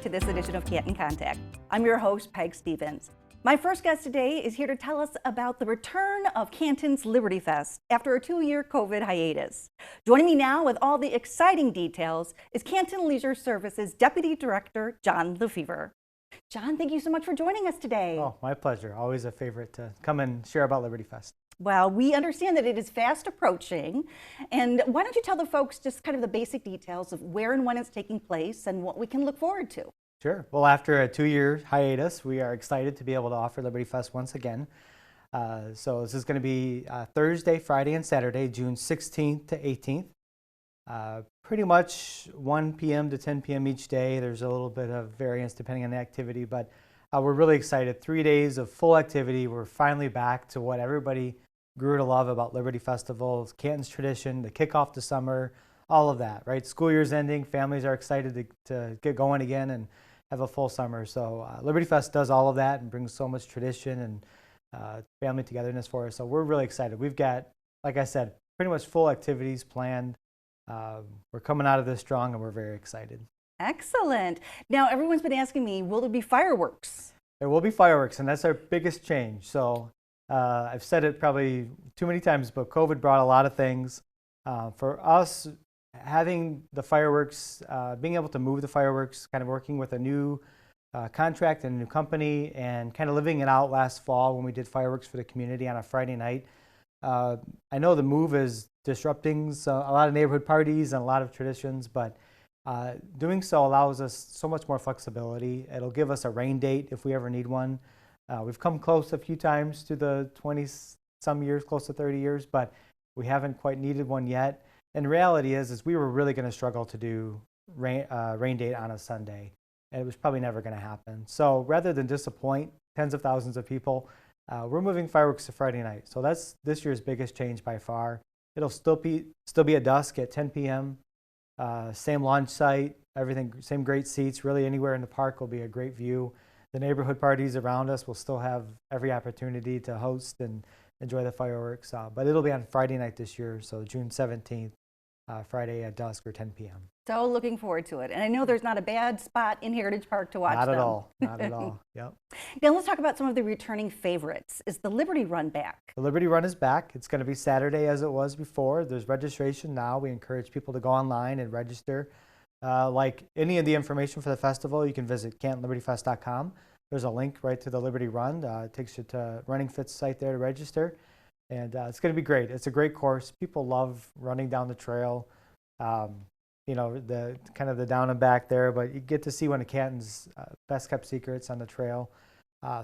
to this edition of Canton Contact. I'm your host, Peg Stevens. My first guest today is here to tell us about the return of Canton's Liberty Fest after a 2-year COVID hiatus. Joining me now with all the exciting details is Canton Leisure Services Deputy Director, John Lefevre. John, thank you so much for joining us today. Oh, my pleasure. Always a favorite to come and share about Liberty Fest. Well, we understand that it is fast approaching, and why don't you tell the folks just kind of the basic details of where and when it's taking place and what we can look forward to. Sure. Well, after a 2-year hiatus, we are excited to be able to offer Liberty Fest once again. So this is going to be Thursday, Friday, and Saturday, June 16th to 18th. Pretty much 1 p.m. to 10 p.m. each day. There's a little bit of variance depending on the activity, but we're really excited. 3 days of full activity. We're finally back to what everybody grew to love about Liberty Festival, Canton's tradition, the kickoff to summer, all of that, right? School year's ending, families are excited to get going again and have a full summer. So Liberty Fest does all of that and brings so much tradition and family togetherness for us. So we're really excited. We've got, like I said, pretty much full activities planned. We're coming out of this strong and we're very excited. Excellent. Now, everyone's been asking me, will there be fireworks? There will be fireworks, and that's our biggest change. So I've said it probably too many times, but COVID brought a lot of things. For us, having the fireworks, being able to move the fireworks, kind of working with a new contract and a new company, and kind of living it out last fall when we did fireworks for the community on a Friday night. I know the move is disrupting a lot of neighborhood parties and a lot of traditions, but doing so allows us so much more flexibility. It'll give us a rain date if we ever need one. We've come close a few times to the 20-some years, close to 30 years, but we haven't quite needed one yet. And the reality is we were really going to struggle to do rain date on a Sunday, and it was probably never going to happen. So rather than disappoint tens of thousands of people, we're moving fireworks to Friday night. So that's this year's biggest change by far. It'll still be at dusk at 10 p.m. Same launch site, everything, same great seats. Really anywhere in the park will be a great view. The neighborhood parties around us will still have every opportunity to host and enjoy the fireworks. But it'll be on Friday night this year, so June 17th, Friday at dusk or 10 p.m. So looking forward to it. And I know there's not a bad spot in Heritage Park to watch Not them. at all. Not at all. Yep. Now let's talk about some of the returning favorites. Is the Liberty Run back? The Liberty Run is back. It's going to be Saturday as it was before. There's registration now. We encourage people to go online and register. Like any of the information for the festival, you can visit cantonlibertyfest.com. There's a link right to the Liberty Run. It takes you to Running Fit's site there to register. And it's going to be great. It's a great course. People love running down the trail. You know, the kind of the down and back there, but you get to see one of Canton's best kept secrets on the trail.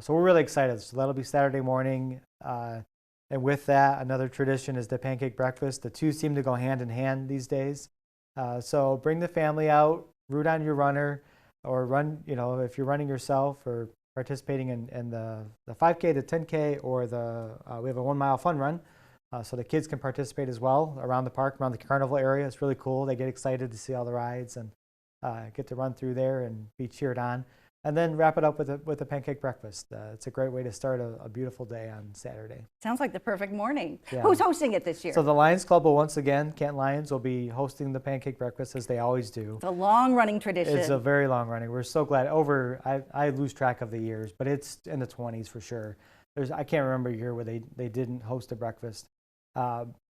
So we're really excited. So that'll be Saturday morning. And with that, another tradition is the pancake breakfast. The two seem to go hand in hand these days. So bring the family out, root on your runner, or run, you know, if you're running yourself or participating in the 5K, the 10K, or we have a 1 mile fun run. So the kids can participate as well around the park, around the carnival area. It's really cool. They get excited to see all the rides and get to run through there and be cheered on. And then wrap it up with a pancake breakfast. It's a great way to start a beautiful day on Saturday. Sounds like the perfect morning. Yeah. Who's hosting it this year? So the Lions Club will once again, Canton Lions will be hosting the pancake breakfast as they always do. It's a long-running tradition. It's a very long running. We're so glad. I lose track of the years, but it's in the 20s for sure. I can't remember a year where they didn't host a breakfast.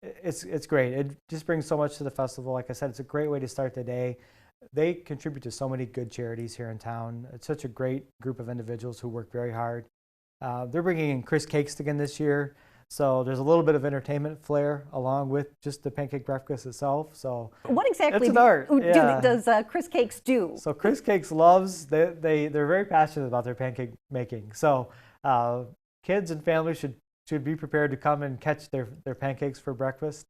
It's great. It just brings so much to the festival. Like I said, it's a great way to start the day. They contribute to so many good charities here in town. It's such a great group of individuals who work very hard. They're bringing in Chris Cakes again this year, so there's a little bit of entertainment flair along with just the pancake breakfast itself. So what exactly does Chris Cakes do? So Chris Cakes they're very passionate about their pancake making. So kids and families should be prepared to come and catch their pancakes for breakfast.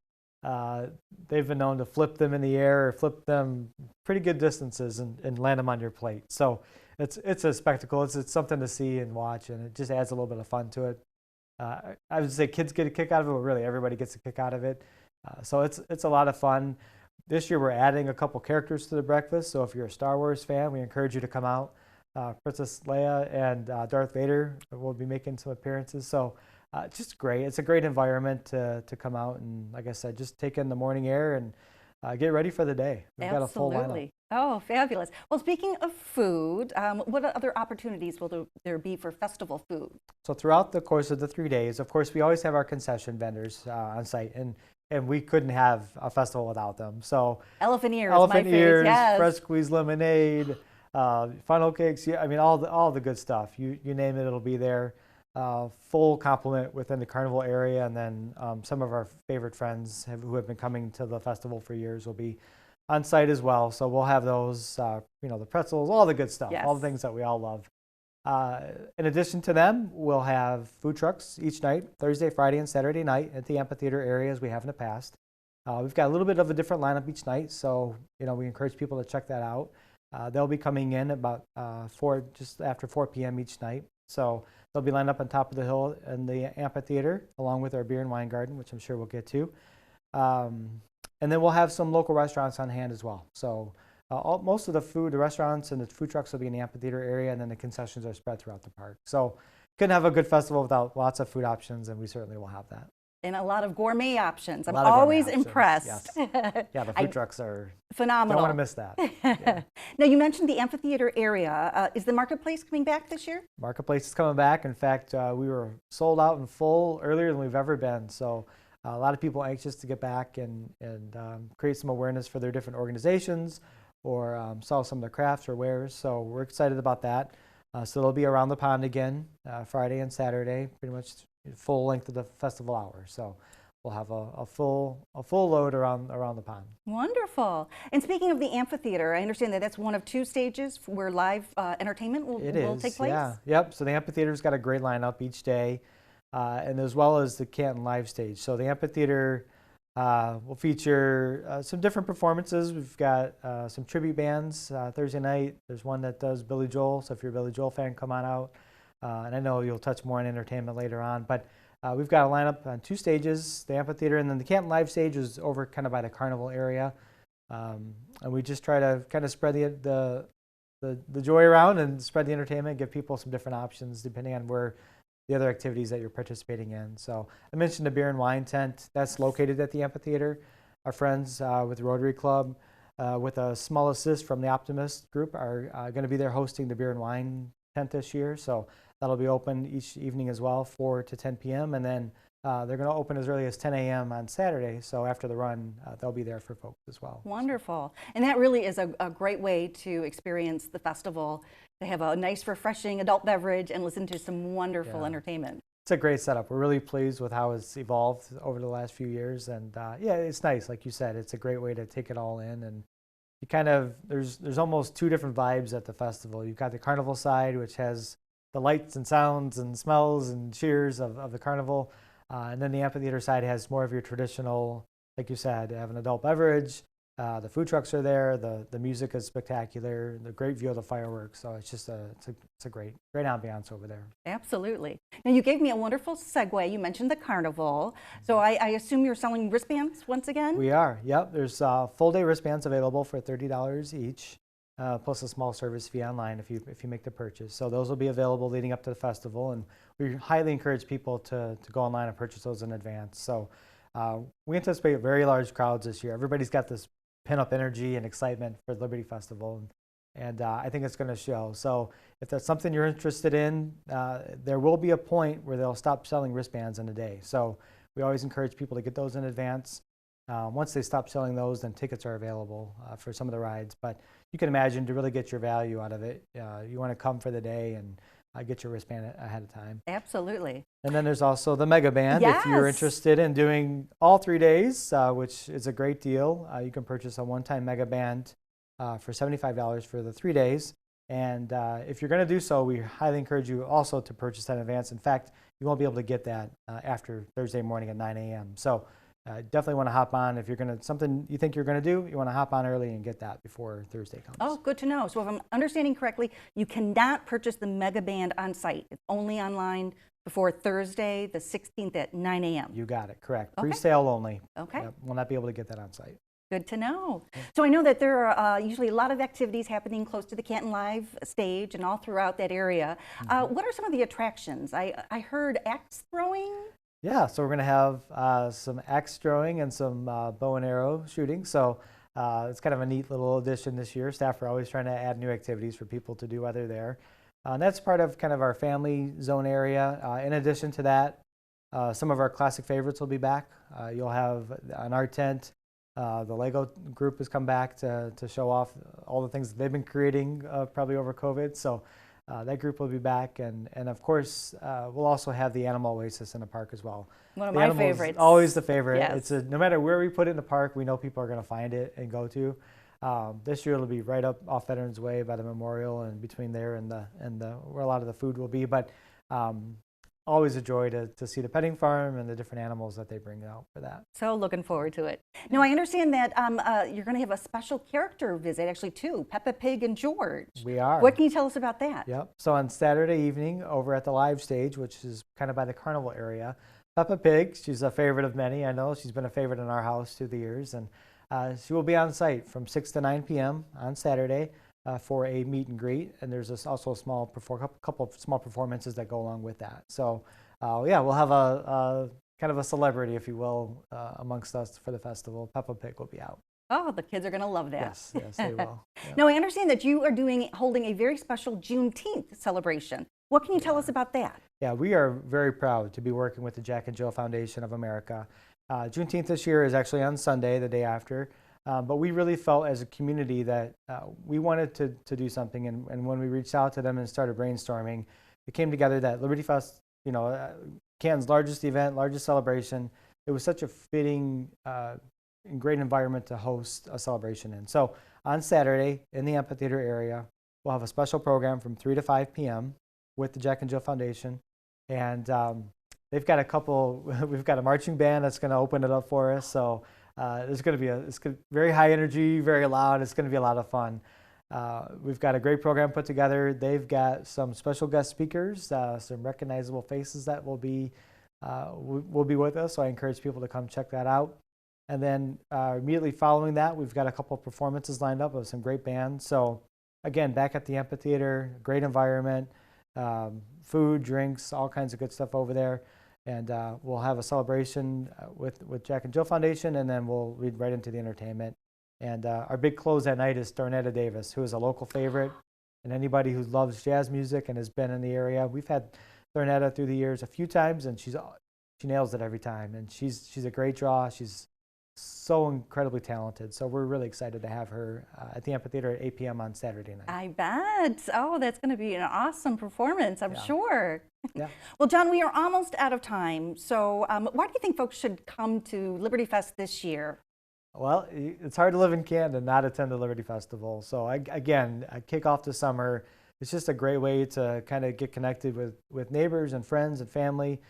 They've been known to flip them in the air or flip them pretty good distances and land them on your plate. So it's a spectacle. It's something to see and watch, and it just adds a little bit of fun to it. I would say kids get a kick out of it, but really everybody gets a kick out of it. So it's a lot of fun. This year we're adding a couple characters to the breakfast. So if you're a Star Wars fan, we encourage you to come out. Princess Leia and Darth Vader will be making some appearances. So just great. It's a great environment to come out and, like I said, just take in the morning air and get ready for the day. We've got a full lineup. Oh, fabulous. Well, speaking of food, what other opportunities will there be for festival food? So throughout the course of the 3 days, of course, we always have our concession vendors on site, and we couldn't have a festival without them. So Elephant ears, my elephant favorite, ears, fresh yes. squeezed lemonade, funnel cakes. Yeah, I mean all the good stuff. You name it, it'll be there. Full complement within the carnival area, and then some of our favorite friends who have been coming to the festival for years will be on site as well. So we'll have those, the pretzels, all the good stuff, all the Yes. things that we all love. In addition to them, we'll have food trucks each night, Thursday, Friday, and Saturday night at the amphitheater area as we have in the past. We've got a little bit of a different lineup each night, so we encourage people to check that out. They'll be coming in about just after 4 p.m. each night. So they'll be lined up on top of the hill in the amphitheater, along with our beer and wine garden, which I'm sure we'll get to. And then we'll have some local restaurants on hand as well. So most of the restaurants and the food trucks will be in the amphitheater area, and then the concessions are spread throughout the park. So couldn't have a good festival without lots of food options, and we certainly will have that. And a lot of gourmet options. I'm A lot of gourmet always options, impressed. yes. Yeah, the food trucks are Phenomenal. Don't want to miss that. Yeah. Now, you mentioned the amphitheater area. Is the marketplace coming back this year? Marketplace is coming back. In fact, we were sold out and full earlier than we've ever been. So a lot of people anxious to get back and create some awareness for their different organizations or sell some of their crafts or wares. So we're excited about that. So they'll be around the pond again Friday and Saturday, pretty much full length of the festival hour. So we'll have a full load around the pond. Wonderful. And speaking of the amphitheater, I understand that that's one of 2 stages where live entertainment will take place? Yeah. Yep. So the amphitheater's got a great lineup each day, and as well as the Canton live stage. So the amphitheater will feature some different performances. We've got some tribute bands Thursday night. There's one that does Billy Joel. So if you're a Billy Joel fan, come on out. And I know you'll touch more on entertainment later on, but we've got a lineup on 2 stages, the amphitheater, and then the Canton live stage is over kind of by the carnival area. And we just try to kind of spread the joy around and spread the entertainment, give people some different options depending on where the other activities that you're participating in. So I mentioned the beer and wine tent that's located at the amphitheater. Our friends with the Rotary Club, with a small assist from the Optimist group, are going to be there hosting the beer and wine tent this year. So that'll be open each evening as well, 4 to 10 p.m. And then they're going to open as early as 10 a.m. on Saturday. So after the run, they'll be there for folks as well. Wonderful. And that really is a great way to experience the festival, to have a nice, refreshing adult beverage and listen to some wonderful entertainment. It's a great setup. We're really pleased with how it's evolved over the last few years. And yeah, it's nice. Like you said, it's a great way to take it all in. And you kind of, there's almost 2 different vibes at the festival. You've got the carnival side, which has the lights and sounds and smells and cheers of the carnival. And then the amphitheater side has more of your traditional, like you said, have an adult beverage. The food trucks are there. The music is spectacular. The great view of the fireworks. So it's just it's a great ambiance over there. Absolutely. Now, you gave me a wonderful segue. You mentioned the carnival. So I assume you're selling wristbands once again? We are. Yep. There's full day wristbands available for $30 each. Plus a small service fee online if you make the purchase. So those will be available leading up to the festival, and we highly encourage people to go online and purchase those in advance. So we anticipate very large crowds this year. Everybody's got this pent-up energy and excitement for the Liberty Festival, and I think it's going to show. So if that's something you're interested in, there will be a point where they'll stop selling wristbands in a day. So we always encourage people to get those in advance. Once they stop selling those, then tickets are available for some of the rides. But you can imagine, to really get your value out of it, you want to come for the day and get your wristband ahead of time. Absolutely. And then there's also the Mega Band. Yes. If you're interested in doing all 3 days, which is a great deal, you can purchase a one-time Mega Band for $75 for the 3 days. And if you're going to do so, we highly encourage you also to purchase that in advance. In fact, you won't be able to get that after Thursday morning at 9 a.m. So definitely want to hop on. If you're going to, something you think you're going to do, you want to hop on early and get that before Thursday comes. Oh, good to know. So if I'm understanding correctly, you cannot purchase the Mega Band on site. It's only online before Thursday, the 16th at 9 a.m. You got it, correct. Okay. Pre-sale only. Okay. Yep, we'll not be able to get that on site. Good to know. So I know that there are usually a lot of activities happening close to the Canton Live stage and all throughout that area. What are some of the attractions? I heard axe throwing. Yeah, so we're going to have some axe throwing and some bow and arrow shooting. So It's kind of a neat little addition this year. Staff are always trying to add new activities for people to do while they're there. And that's part of kind of our family zone area. In addition to that, some of our classic favorites will be back. You'll have an art tent. The Lego group has come back to show off all the things that they've been creating probably over COVID. So that group will be back. And of course, we'll also have the Animal Oasis in the park as well. One of the my animals, favorites. Always the favorite. Yes. No matter where we put it in the park, we know people are going to find it and go to. This year it'll be right up off Veterans Way by the memorial and between there and where a lot of the food will be. But always a joy to see the petting farm and the different animals that they bring out for that. So looking forward to it. Now I understand that you're going to have a special character visit, actually two, Peppa Pig and George. We are. What can you tell us about that? Yep. So on Saturday evening over at the live stage, which is kind of by the carnival area, Peppa Pig, she's a favorite of many. I know she's been a favorite in our house through the years, and she will be on site from 6 to 9 p.m. on Saturday for a meet and greet, and there's also a couple of small performances that go along with that. So yeah, we'll have a kind of a celebrity, if you will, amongst us for the festival. Peppa Pig will be out. Oh, the kids are going to love that. Yes, they will. Yep. Now I understand that you are holding a very special Juneteenth celebration. What can you tell us about that? Yeah, we are very proud to be working with the Jack and Jill Foundation of America. Juneteenth this year is actually on Sunday, the day after, but we really felt as a community that we wanted to do something, and when we reached out to them and started brainstorming, it came together that Liberty Fest, Canton's largest event, largest celebration, it was such a fitting and great environment to host a celebration in. So on Saturday in the amphitheater area, we'll have a special program from 3 to 5 p.m. with the Jack and Jill Foundation, and they've got we've got a marching band that's going to open it up for us. So it's going to be very high energy, very loud. It's going to be a lot of fun. We've got a great program put together. They've got some special guest speakers, some recognizable faces that will be with us. So I encourage people to come check that out. And then immediately following that, we've got a couple of performances lined up of some great bands. So again, back at the amphitheater, great environment, food, drinks, all kinds of good stuff over there. And we'll have a celebration with Jack and Jill Foundation, and then we'll lead right into the entertainment. And our big close that night is Darnetta Davis, who is a local favorite, and anybody who loves jazz music and has been in the area. We've had Darnetta through the years a few times, and she nails it every time. And she's a great draw. She's so incredibly talented. So we're really excited to have her at the amphitheater at 8 p.m. on Saturday night. I bet. Oh, that's going to be an awesome performance, I'm sure. Yeah. Well, John, we are almost out of time. So why do you think folks should come to Liberty Fest this year? Well, it's hard to live in Canton and not attend the Liberty Festival. So I kick off the summer. It's just a great way to kind of get connected with neighbors and friends and family.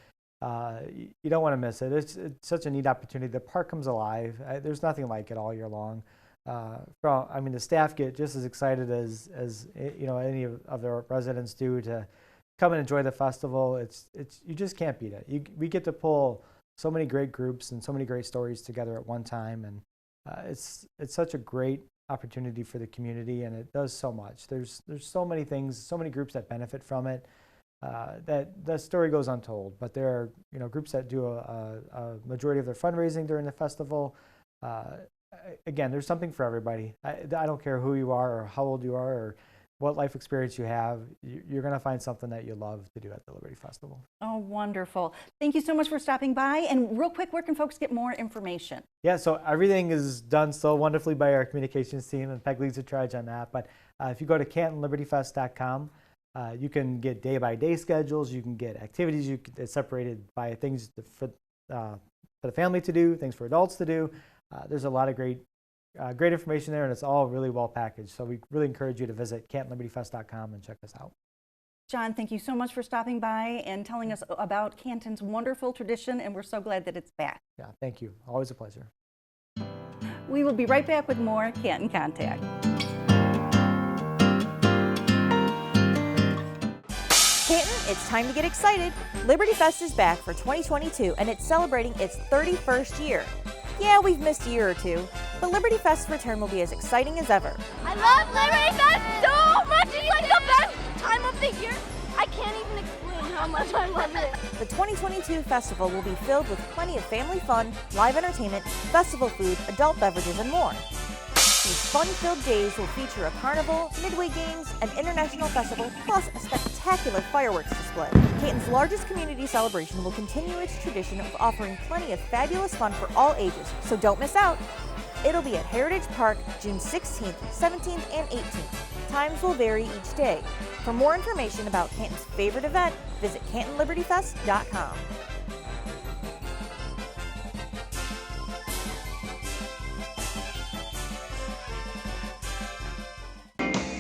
You don't want to miss it. It's such a neat opportunity. The park comes alive. There's nothing like it all year long. The staff get just as excited as any of the residents do to come and enjoy the festival. You just can't beat it. We get to pull so many great groups and so many great stories together at one time, and it's such a great opportunity for the community, and it does so much. There's so many things, so many groups that benefit from it. That story goes untold, but there are groups that do a majority of their fundraising during the festival. Again, there's something for everybody. I don't care who you are or how old you are or what life experience you have. You're going to find something that you love to do at the Liberty Festival. Oh, wonderful. Thank you so much for stopping by. And real quick, where can folks get more information? Yeah, so everything is done so wonderfully by our communications team, and Peg leads the charge on that. But if you go to CantonLibertyFest.com, you can get day-by-day schedules. You can get activities. It's separated by things for the family to do, things for adults to do. There's a lot of great information there, and it's all really well packaged. So we really encourage you to visit CantonLibertyFest.com and check us out. John, thank you so much for stopping by and telling us about Canton's wonderful tradition, and we're so glad that it's back. Yeah, thank you. Always a pleasure. We will be right back with more Canton Contact. Canton, it's time to get excited. Liberty Fest is back for 2022, and it's celebrating its 31st year. Yeah, we've missed a year or two, but Liberty Fest's return will be as exciting as ever. I love Liberty Fest so much. It's like the best time of the year. I can't even explain how much I love it. The 2022 festival will be filled with plenty of family fun, live entertainment, festival food, adult beverages, and more. These fun-filled days will feature a carnival, midway games, an international festival, plus a spectacular fireworks display. Canton's largest community celebration will continue its tradition of offering plenty of fabulous fun for all ages, so don't miss out. It'll be at Heritage Park June 16th, 17th, and 18th. Times will vary each day. For more information about Canton's favorite event, visit CantonLibertyFest.com.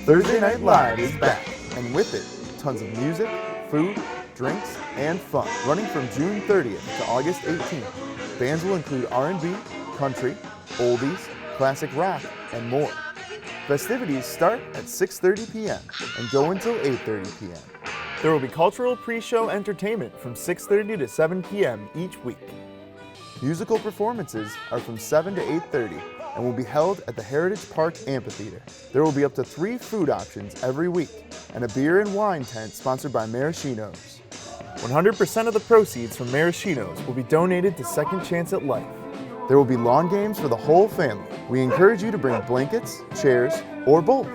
Thursday Night Live is back, and with it, tons of music, food, drinks, and fun. Running from June 30th to August 18th, bands will include R&B, country, oldies, classic rock, and more. Festivities start at 6:30 p.m. and go until 8:30 p.m. There will be cultural pre-show entertainment from 6:30 to 7 p.m. each week. Musical performances are from 7 to 8:30 and will be held at the Heritage Park Amphitheater. There will be up to 3 food options every week and a beer and wine tent sponsored by Maraschino's. 100% of the proceeds from Maraschino's will be donated to Second Chance at Life. There will be lawn games for the whole family. We encourage you to bring blankets, chairs, or both.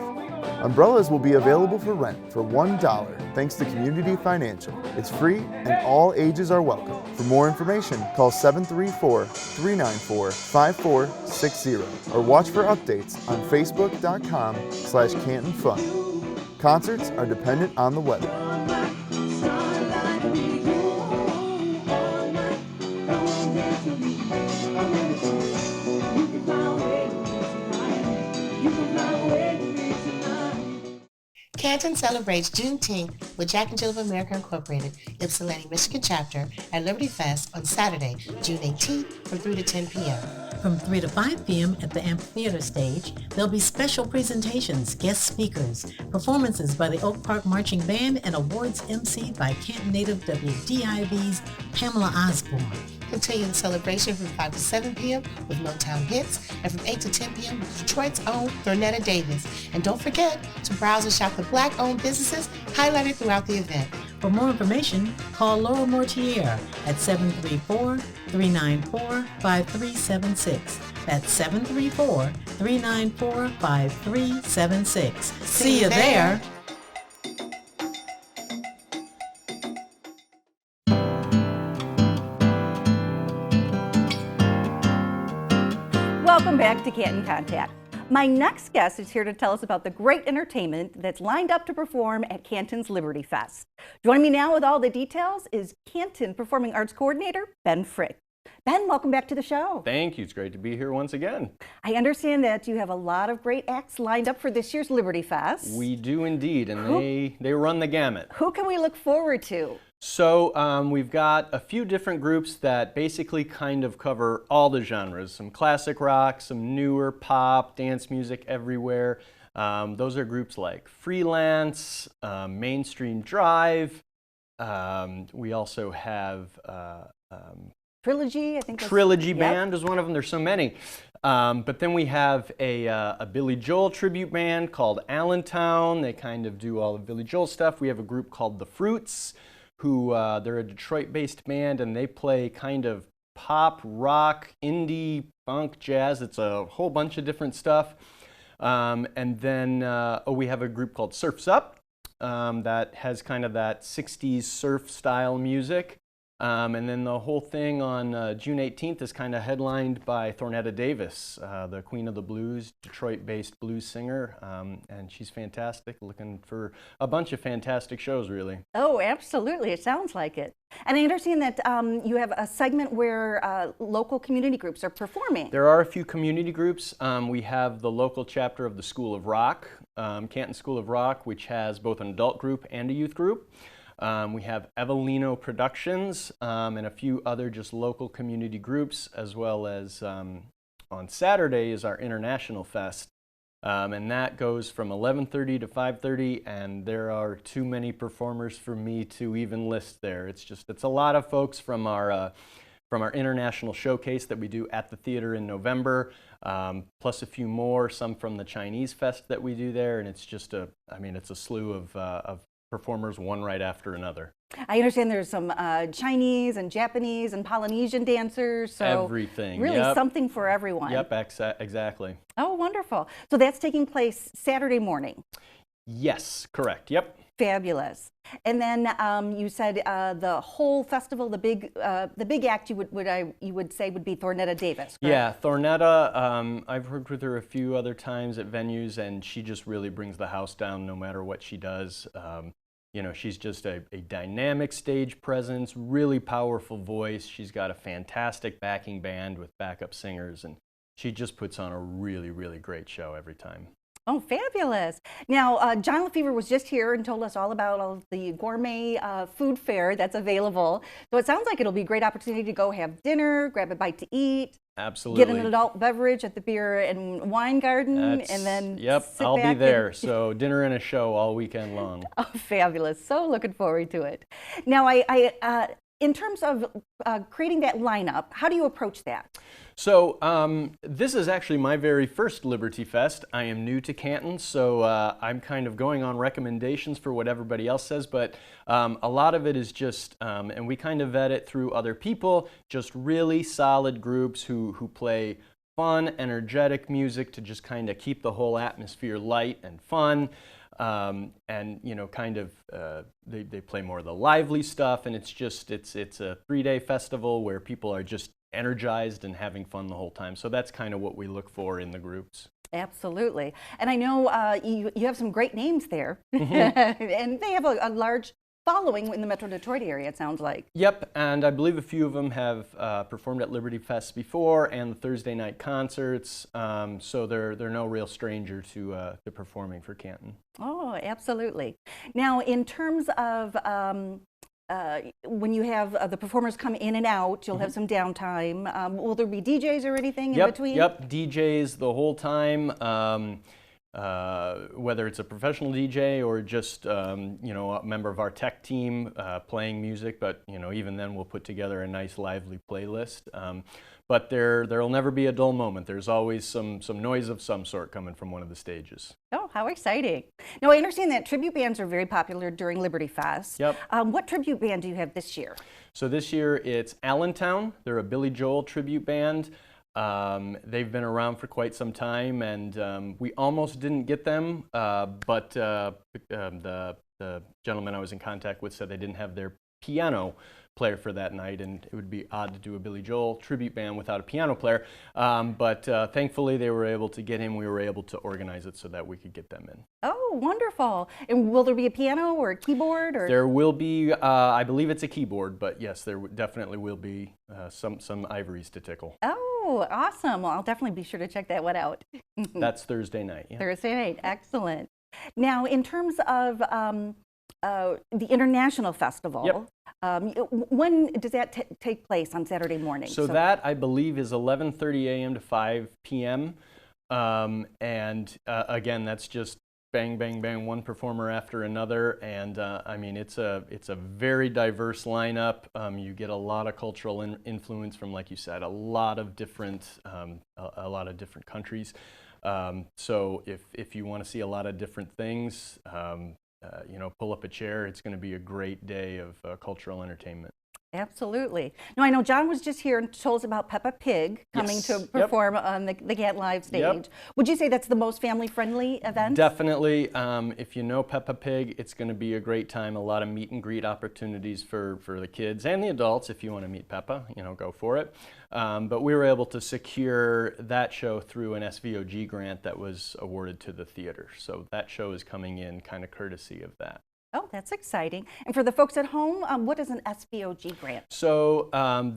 Umbrellas will be available for rent for $1 thanks to Community Financial. It's free and all ages are welcome. For more information, call 734-394-5460 or watch for updates on facebook.com/CantonFun. Concerts are dependent on the weather. Canton celebrates Juneteenth with Jack and Jill of America Incorporated, Ypsilanti, Michigan chapter at Liberty Fest on Saturday, June 18th from 3 to 10 p.m. From 3 to 5 p.m. at the amphitheater stage, there'll be special presentations, guest speakers, performances by the Oak Park Marching Band, and awards emceed by Canton native WDIV's Pamela Osborne. Continue the celebration from 5 to 7 p.m. with Motown hits, and from 8 to 10 p.m. with Detroit's own Thornetta Davis. And don't forget to browse and shop the Black-owned businesses highlighted throughout the event. For more information, call Laura Mortier at 734-394-5376. That's 734-394-5376. See you there. Welcome back to Canton Contact. My next guest is here to tell us about the great entertainment that's lined up to perform at Canton's Liberty Fest. Joining me now with all the details is Canton Performing Arts Coordinator, Ben Frick. Ben, welcome back to the show. Thank you. It's great to be here once again. I understand that you have a lot of great acts lined up for this year's Liberty Fest. We do indeed, and they run the gamut. Who can we look forward to? So we've got a few different groups that basically kind of cover all the genres. Some classic rock, some newer pop, dance music everywhere. Those are groups like Freelance, Mainstream Drive. We also have Trilogy, I think. Trilogy Band is one of them. There's so many. But then we have a Billy Joel tribute band called Allentown. They kind of do all the Billy Joel stuff. We have a group called The Fruits, who they're a Detroit-based band, and they play kind of pop, rock, indie, funk, jazz. It's a whole bunch of different stuff. And then we have a group called Surf's Up that has kind of that 60s surf style music. And then the whole thing on June 18th is kind of headlined by Thornetta Davis, the Queen of the Blues, Detroit-based blues singer, and she's fantastic. Looking for a bunch of fantastic shows, really. Oh, absolutely. It sounds like it. And I understand that you have a segment where local community groups are performing. There are a few community groups. We have the local chapter of the School of Rock, Canton School of Rock, which has both an adult group and a youth group. We have Evelino Productions and a few other just local community groups, as well as on Saturday is our International Fest. And that goes from 11:30 to 5:30, and there are too many performers for me to even list there. It's a lot of folks from our international showcase that we do at the theater in November, plus a few more, some from the Chinese Fest that we do there, and it's just it's a slew of performers one right after another. I understand there's some Chinese and Japanese and Polynesian dancers. So Everything. really Yep. something for everyone. Yep, exactly. Oh, wonderful. So that's taking place Saturday morning. Yes, correct. Yep. Fabulous. And then you said the whole festival, the big act you would say would be Thornetta Davis. Correct? Yeah, Thornetta, I've worked with her a few other times at venues, and she just really brings the house down no matter what she does. You know, she's just a dynamic stage presence, really powerful voice. She's got a fantastic backing band with backup singers, and she just puts on a really, really great show every time. Oh, fabulous. Now, John Lefevre was just here and told us all about all the gourmet food fare that's available. So it sounds like it'll be a great opportunity to go have dinner, grab a bite to eat. Absolutely. Get an adult beverage at the Beer and Wine Garden, and then Yep, sit I'll be back there. So dinner and a show all weekend long. Oh, fabulous. So looking forward to it. Now, in terms of creating that lineup, how do you approach that? So this is actually my very first Liberty Fest. I am new to Canton, so I'm kind of going on recommendations for what everybody else says, but a lot of it is just, and we kind of vet it through other people, just really solid groups who play fun, energetic music to just kind of keep the whole atmosphere light and fun. And you know, kind of they play more of the lively stuff, and it's a 3-day festival where people are just energized and having fun the whole time. So that's kind of what we look for in the groups. Absolutely. And I know you have some great names there, Mm-hmm. and they have a large following in the Metro Detroit area, it sounds like. Yep, and I believe a few of them have performed at Liberty Fest before and the Thursday night concerts, so they're no real stranger to performing for Canton. Oh, absolutely. Now, in terms of when you have the performers come in and out, you'll have some downtime. Will there be DJs or anything in between? Yep, DJs the whole time. Whether it's a professional DJ or just you know, a member of our tech team playing music, but you know, even then we'll put together a nice lively playlist. But there'll never be a dull moment. There's always some noise of some sort coming from one of the stages. Oh, how exciting. Now, I understand that tribute bands are very popular during Liberty Fest. Yep. What tribute band do you have this year? So this year it's Allentown. They're a Billy Joel tribute band. They've been around for quite some time, and we almost didn't get them, but the gentleman I was in contact with said they didn't have their piano player for that night, and it would be odd to do a Billy Joel tribute band without a piano player. But thankfully they were able to get him. We were able to organize it so that we could get them in. Oh, wonderful. And will there be a piano or a keyboard? Or? There will be, I believe it's a keyboard, but yes, there definitely will be some ivories to tickle. Oh, awesome. Well, I'll definitely be sure to check that one out. That's Thursday night. Yeah. Thursday night. Excellent. Now, in terms of the International Festival, when does that take place on Saturday morning? So that, I believe, is 11:30 a.m. to 5 p.m. And again, that's just bang, bang, bang, one performer after another. And I mean, it's a very diverse lineup. You get a lot of cultural influence from, like you said, a lot of different countries. So if you want to see a lot of different things, you know, pull up a chair. It's going to be a great day of cultural entertainment. Absolutely. Now, I know John was just here and told us about Peppa Pig coming to perform on the Canton Live stage. Yep. Would you say that's the most family-friendly event? Definitely. If you know Peppa Pig, it's going to be a great time. A lot of meet and greet opportunities for the kids and the adults. If you want to meet Peppa, you know, go for it. But we were able to secure that show through an SVOG grant that was awarded to the theater. So that show is coming in kind of courtesy of that. Oh, that's exciting. And for the folks at home, what is an SVOG grant? So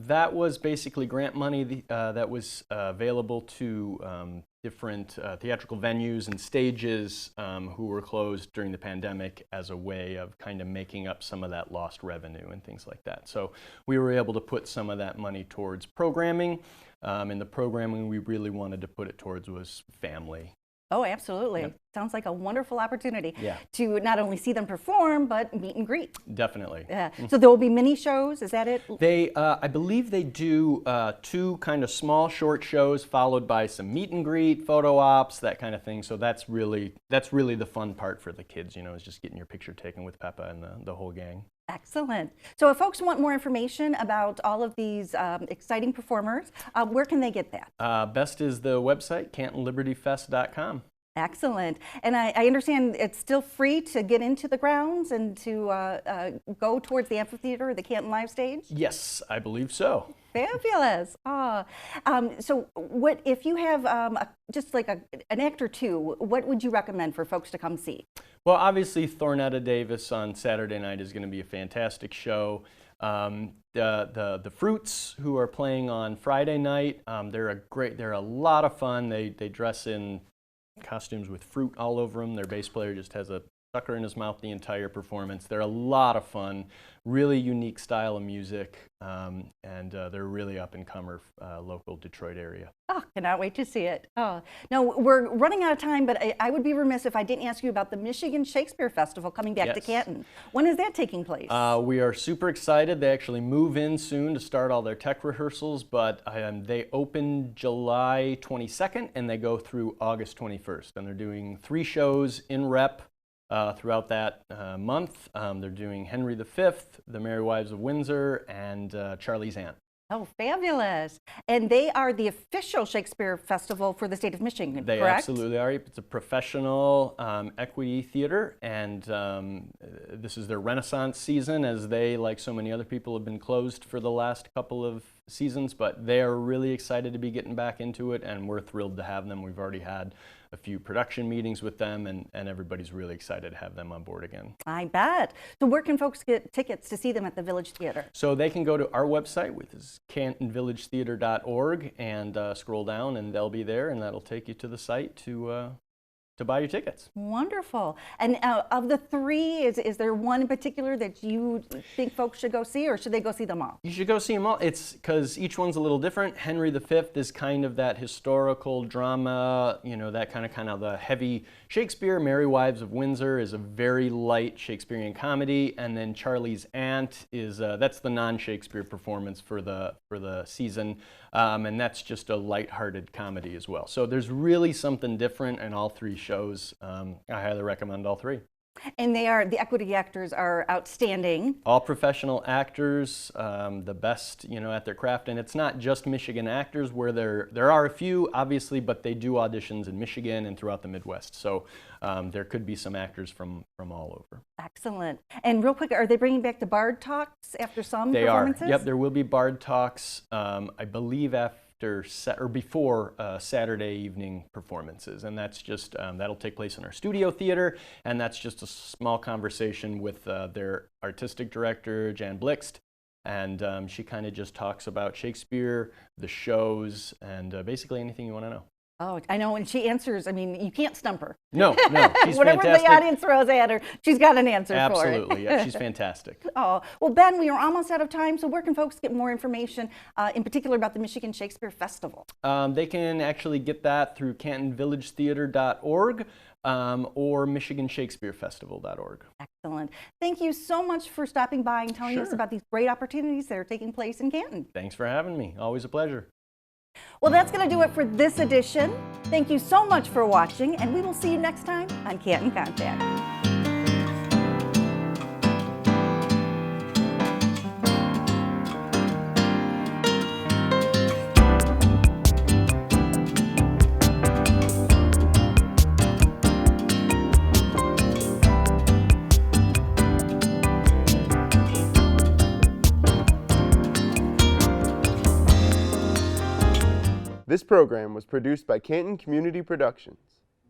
that was basically grant money that was available to different theatrical venues and stages who were closed during the pandemic as a way of kind of making up some of that lost revenue and things like that. So we were able to put some of that money towards programming, and the programming we really wanted to put it towards was family. Oh, absolutely. Yep. Sounds like a wonderful opportunity Yeah. to not only see them perform, but meet and greet. Definitely. Yeah. So there will be mini shows, is that it? They, I believe they do 2 kind of small short shows followed by some meet and greet, photo ops, that kind of thing. So that's really the fun part for the kids, is just getting your picture taken with Peppa and the whole gang. Excellent. So if folks want more information about all of these exciting performers, where can they get that? Best is the website, CantonLibertyFest.com. Excellent. And I understand it's still free to get into the grounds and to go towards the amphitheater or the Canton Live stage? Yes, I believe so. Fabulous. So what if you have just like an act or two, what would you recommend for folks to come see? Well, obviously Thornetta Davis on Saturday night is going to be a fantastic show. The Fruits, who are playing on Friday night, they're a lot of fun. They dress in costumes with fruit all over them. Their bass player just has a sucker in his mouth the entire performance. They're a lot of fun, really unique style of music, and they're really up-and-comer local Detroit area. Oh, cannot wait to see it. Oh, no, we're running out of time, but I would be remiss if I didn't ask you about the Michigan Shakespeare Festival coming back to Canton. When is that taking place? We are super excited. They actually move in soon to start all their tech rehearsals, but they open July 22nd and they go through August 21st. And they're doing 3 shows in rep throughout that month. They're doing Henry V, The Merry Wives of Windsor, and Charlie's Aunt. Oh, fabulous. And they are the official Shakespeare Festival for the state of Michigan, They correct? absolutely are. It's a professional equity theater, and this is their Renaissance season, as they, like so many other people, have been closed for the last couple of seasons, but they are really excited to be getting back into it, and we're thrilled to have them. We've already had a few production meetings with them, and everybody's really excited to have them on board again. I bet. So where can folks get tickets to see them at the Village Theater? So they can go to our website, which is cantonvillagetheater.org, and scroll down, and they'll be there, and that'll take you to the site to buy your tickets. Wonderful. And of the 3, is there one in particular that you think folks should go see, or should they go see them all? You should go see them all. It's because each one's a little different. Henry V is kind of that historical drama, that kind of the heavy Shakespeare. Merry Wives of Windsor is a very light Shakespearean comedy, and then Charlie's Aunt is that's the non-Shakespeare performance for the season, and that's just a light-hearted comedy as well. So there's really something different in all 3 shows. I highly recommend all 3. And the equity actors are outstanding. All professional actors, the best, at their craft. And it's not just Michigan actors, where there are a few, obviously, but they do auditions in Michigan and throughout the Midwest. So there could be some actors from all over. Excellent. And real quick, are they bringing back the Bard Talks after some performances? They are. Yep, there will be Bard Talks, I believe, before Saturday evening performances, and that's just that'll take place in our studio theater, and that's just a small conversation with their artistic director Jan Blixt, and she kind of just talks about Shakespeare, the shows, and basically anything you want to know. Oh, I know, and she answers. I mean, you can't stump her. No, she's Whatever fantastic. the audience throws at her, she's got an answer for it. Absolutely, yeah, she's fantastic. Oh, well, Ben, we are almost out of time, so where can folks get more information, in particular about the Michigan Shakespeare Festival? They can actually get that through cantonvillagetheater.org or michiganshakespearefestival.org. Excellent. Thank you so much for stopping by and telling us about these great opportunities that are taking place in Canton. Thanks for having me. Always a pleasure. Well, that's going to do it for this edition. Thank you so much for watching, and we will see you next time on Canton Contact. This program was produced by Canton Community Productions.